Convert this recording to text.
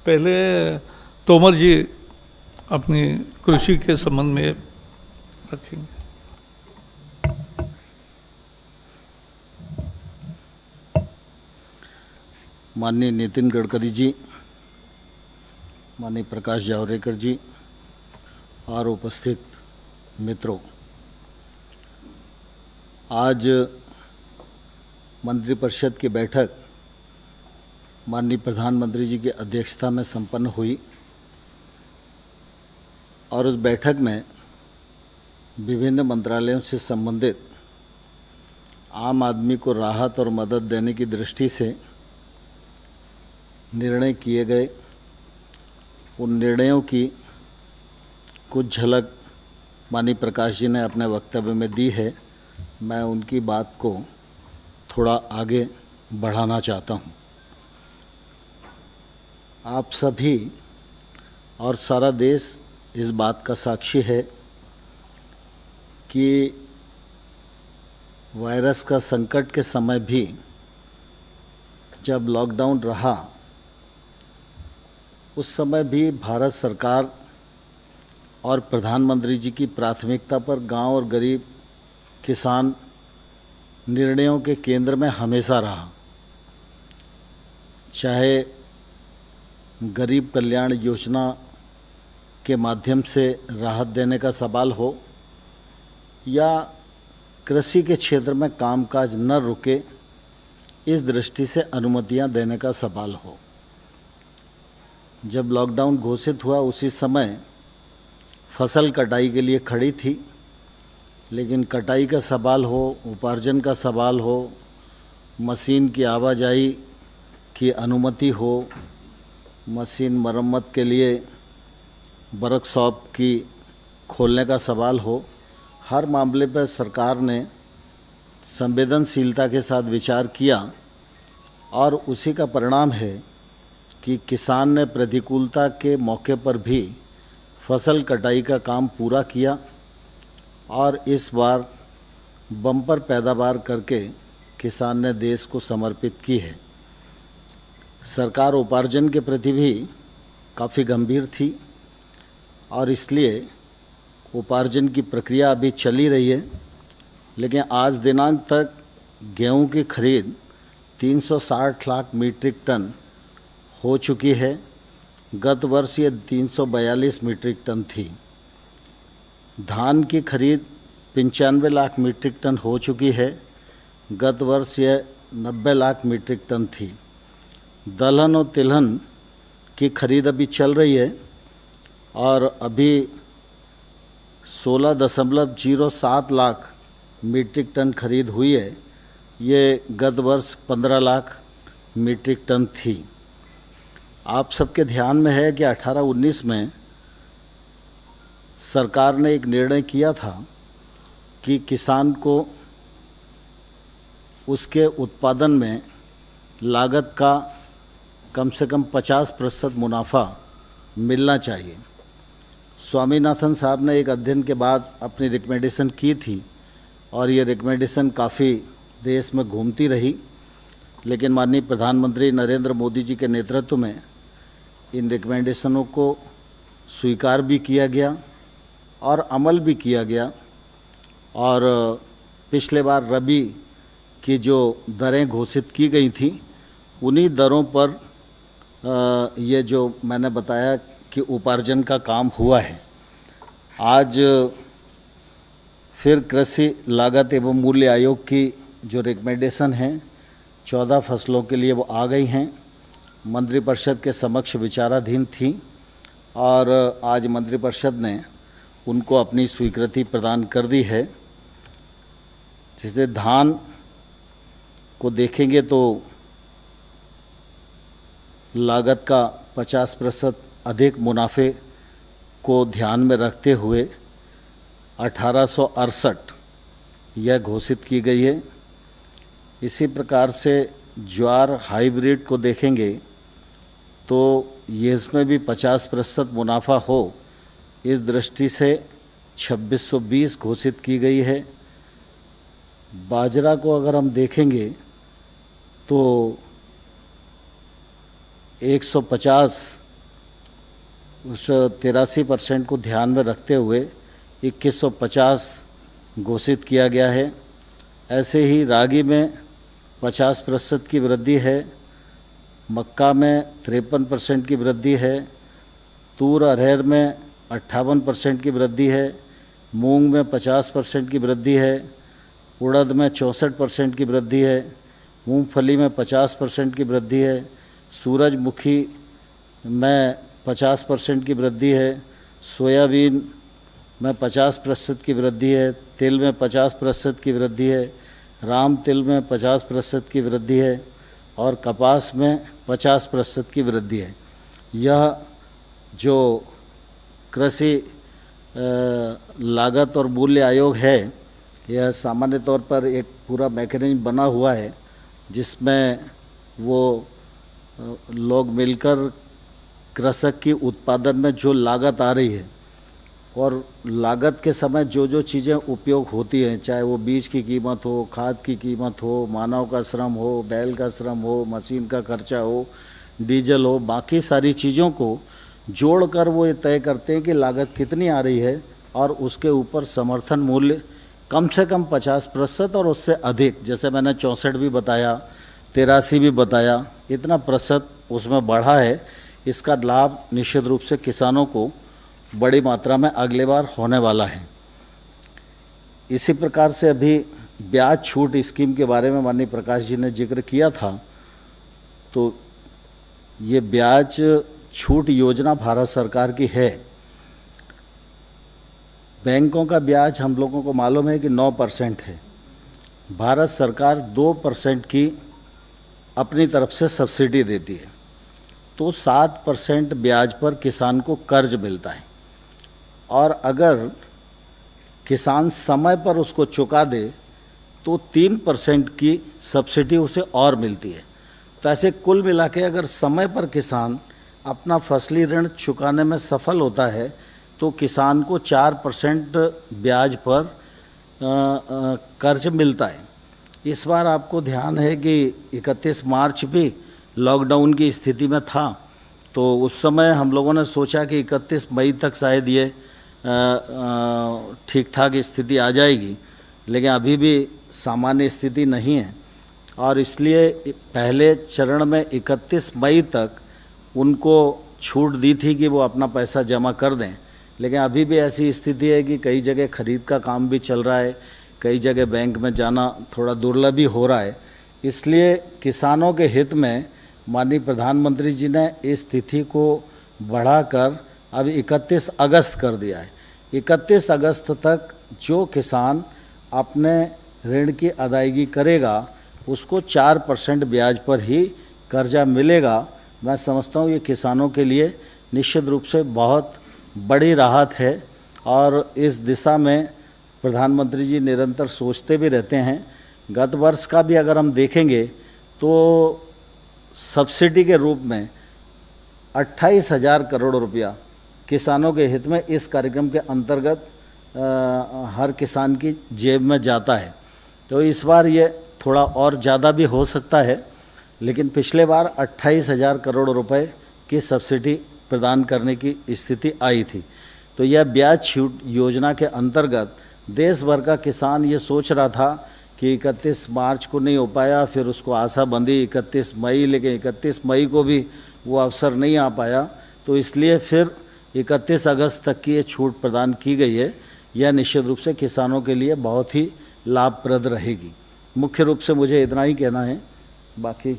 पहले तोमर जी अपनी कृषि के संबंध में रखेंगे। माननीय नितिन गडकरी जी, माननीय प्रकाश जावड़ेकर जी और उपस्थित मित्रों, आज मंत्रिपरिषद की बैठक माननीय प्रधानमंत्री जी की अध्यक्षता में संपन्न हुई और उस बैठक में विभिन्न मंत्रालयों से संबंधित आम आदमी को राहत और मदद देने की दृष्टि से निर्णय किए गए। उन निर्णयों की कुछ झलक माननीय प्रकाश जी ने अपने वक्तव्य में दी है। मैं उनकी बात को थोड़ा आगे बढ़ाना चाहता हूँ। आप सभी और सारा देश इस बात का साक्षी है कि वायरस का संकट के समय भी जब लॉकडाउन रहा, उस समय भी भारत सरकार और प्रधानमंत्री जी की प्राथमिकता पर गांव और गरीब किसान निर्णयों के केंद्र में हमेशा रहा। चाहे गरीब कल्याण योजना के माध्यम से राहत देने का सवाल हो या कृषि के क्षेत्र में कामकाज न रुके इस दृष्टि से अनुमतियां देने का सवाल हो। जब लॉकडाउन घोषित हुआ उसी समय फसल कटाई के लिए खड़ी थी, लेकिन कटाई का सवाल हो, उपार्जन का सवाल हो, मशीन की आवाजाही की अनुमति हो, मशीन मरम्मत के लिए वर्कशॉप की खोलने का सवाल हो, हर मामले पर सरकार ने संवेदनशीलता के साथ विचार किया और उसी का परिणाम है कि किसान ने प्रतिकूलता के मौके पर भी फसल कटाई का काम पूरा किया और इस बार बम्पर पैदावार करके किसान ने देश को समर्पित की है। सरकार उपार्जन के प्रति भी काफ़ी गंभीर थी और इसलिए उपार्जन की प्रक्रिया अभी चली रही है, लेकिन आज दिनांक तक गेहूं की खरीद 360 लाख मीट्रिक टन हो चुकी है। गत वर्ष ये 342 मीट्रिक टन थी। धान की खरीद 95 लाख मीट्रिक टन हो चुकी है। गत वर्ष यह 90 लाख मीट्रिक टन थी। दलहन और तिलहन की खरीद अभी चल रही है और अभी 16.07 लाख मीट्रिक टन खरीद हुई है। ये गत वर्ष 15 लाख मीट्रिक टन थी। आप सबके ध्यान में है कि 18-19 में सरकार ने एक निर्णय किया था कि किसान को उसके उत्पादन में लागत का कम से कम 50% मुनाफा मिलना चाहिए। स्वामीनाथन साहब ने एक अध्ययन के बाद अपनी रिकमेंडेशन की थी और ये रिकमेंडेशन काफ़ी देश में घूमती रही, लेकिन माननीय प्रधानमंत्री नरेंद्र मोदी जी के नेतृत्व में इन रिकमेंडेशनों को स्वीकार भी किया गया और अमल भी किया गया। और पिछले बार रबी की जो दरें घोषित की गई थी, उन्हीं दरों पर ये जो मैंने बताया कि उपार्जन का काम हुआ है। आज फिर कृषि लागत एवं मूल्य आयोग की जो रिकमेंडेशन हैं 14 फसलों के लिए वो आ गई हैं, मंत्रिपरिषद के समक्ष विचाराधीन थी और आज मंत्रिपरिषद ने उनको अपनी स्वीकृति प्रदान कर दी है। जैसे धान को देखेंगे तो लागत का 50% अधिक मुनाफे को ध्यान में रखते हुए 1868 यह घोषित की गई है। इसी प्रकार से ज्वार हाइब्रिड को देखेंगे तो ये इसमें भी 50% मुनाफा हो, इस दृष्टि से 2620 घोषित की गई है। बाजरा को अगर हम देखेंगे तो 150 उस 83% को ध्यान में रखते हुए 2150 घोषित किया गया है। ऐसे ही रागी में 50% की वृद्धि है, मक्का में 53% की वृद्धि है, तूर अरहर में 58% की वृद्धि है, मूंग में 50% की वृद्धि है, उड़द में 64% की वृद्धि है, मूंगफली में 50% की वृद्धि है, सूरजमुखी में 50% की वृद्धि है, सोयाबीन में 50% की वृद्धि है, तिल में 50% की वृद्धि है, राम तिल में 50% की वृद्धि है और कपास में 50% की वृद्धि है। यह जो कृषि लागत और मूल्य आयोग है, यह सामान्य तौर पर एक पूरा मैकेनिज्म बना हुआ है जिसमें वो लोग मिलकर कृषक की उत्पादन में जो लागत आ रही है और लागत के समय जो जो चीज़ें उपयोग होती हैं, चाहे वो बीज की कीमत हो, खाद की कीमत हो, मानव का श्रम हो, बैल का श्रम हो, मशीन का खर्चा हो, डीजल हो, बाकी सारी चीज़ों को जोड़कर वो ये तय करते हैं कि लागत कितनी आ रही है और उसके ऊपर समर्थन मूल्य कम से कम 50% और उससे अधिक, जैसे मैंने 64 भी बताया, 83 भी बताया, इतना प्रतिशत उसमें बढ़ा है। इसका लाभ निश्चित रूप से किसानों को बड़ी मात्रा में अगले बार होने वाला है। इसी प्रकार से अभी ब्याज छूट स्कीम के बारे में माननीय प्रकाश जी ने जिक्र किया था, तो ये ब्याज छूट योजना भारत सरकार की है। बैंकों का ब्याज हम लोगों को मालूम है कि 9% है। भारत सरकार 2% की अपनी तरफ से सब्सिडी देती है, तो 7% ब्याज पर किसान को कर्ज मिलता है और अगर किसान समय पर उसको चुका दे तो 3% की सब्सिडी उसे और मिलती है। तो ऐसे कुल मिला के अगर समय पर किसान अपना फसली ऋण चुकाने में सफल होता है तो किसान को 4% ब्याज पर कर्ज मिलता है। इस बार आपको ध्यान है कि 31 मार्च भी लॉकडाउन की स्थिति में था, तो उस समय हम लोगों ने सोचा कि 31 मई तक शायद ये ठीक ठाक स्थिति आ जाएगी, लेकिन अभी भी सामान्य स्थिति नहीं है और इसलिए पहले चरण में 31 मई तक उनको छूट दी थी कि वो अपना पैसा जमा कर दें, लेकिन अभी भी ऐसी स्थिति है कि कई जगह खरीद का काम भी चल रहा है, कई जगह बैंक में जाना थोड़ा दुर्लभ ही हो रहा है। इसलिए किसानों के हित में माननीय प्रधानमंत्री जी ने इस तिथि को बढ़ाकर अब 31 अगस्त कर दिया है। 31 अगस्त तक जो किसान अपने ऋण की अदायगी करेगा उसको 4% ब्याज पर ही कर्जा मिलेगा। मैं समझता हूँ ये किसानों के लिए निश्चित रूप से बहुत बड़ी राहत है और इस दिशा में प्रधानमंत्री जी निरंतर सोचते भी रहते हैं। गत वर्ष का भी अगर हम देखेंगे तो सब्सिडी के रूप में 28,000 करोड़ रुपया किसानों के हित में इस कार्यक्रम के अंतर्गत हर किसान की जेब में जाता है। तो इस बार ये थोड़ा और ज़्यादा भी हो सकता है, लेकिन पिछले बार 28,000 करोड़ रुपए की सब्सिडी प्रदान करने की स्थिति आई थी। तो यह ब्याज छूट योजना के अंतर्गत देश भर का किसान ये सोच रहा था कि 31 मार्च को नहीं हो पाया, फिर उसको आशा बंधी 31 मई, लेकिन 31 मई को भी वो अवसर नहीं आ पाया, तो इसलिए फिर 31 अगस्त तक की ये छूट प्रदान की गई है। यह निश्चित रूप से किसानों के लिए बहुत ही लाभप्रद रहेगी। मुख्य रूप से मुझे इतना ही कहना है, बाकी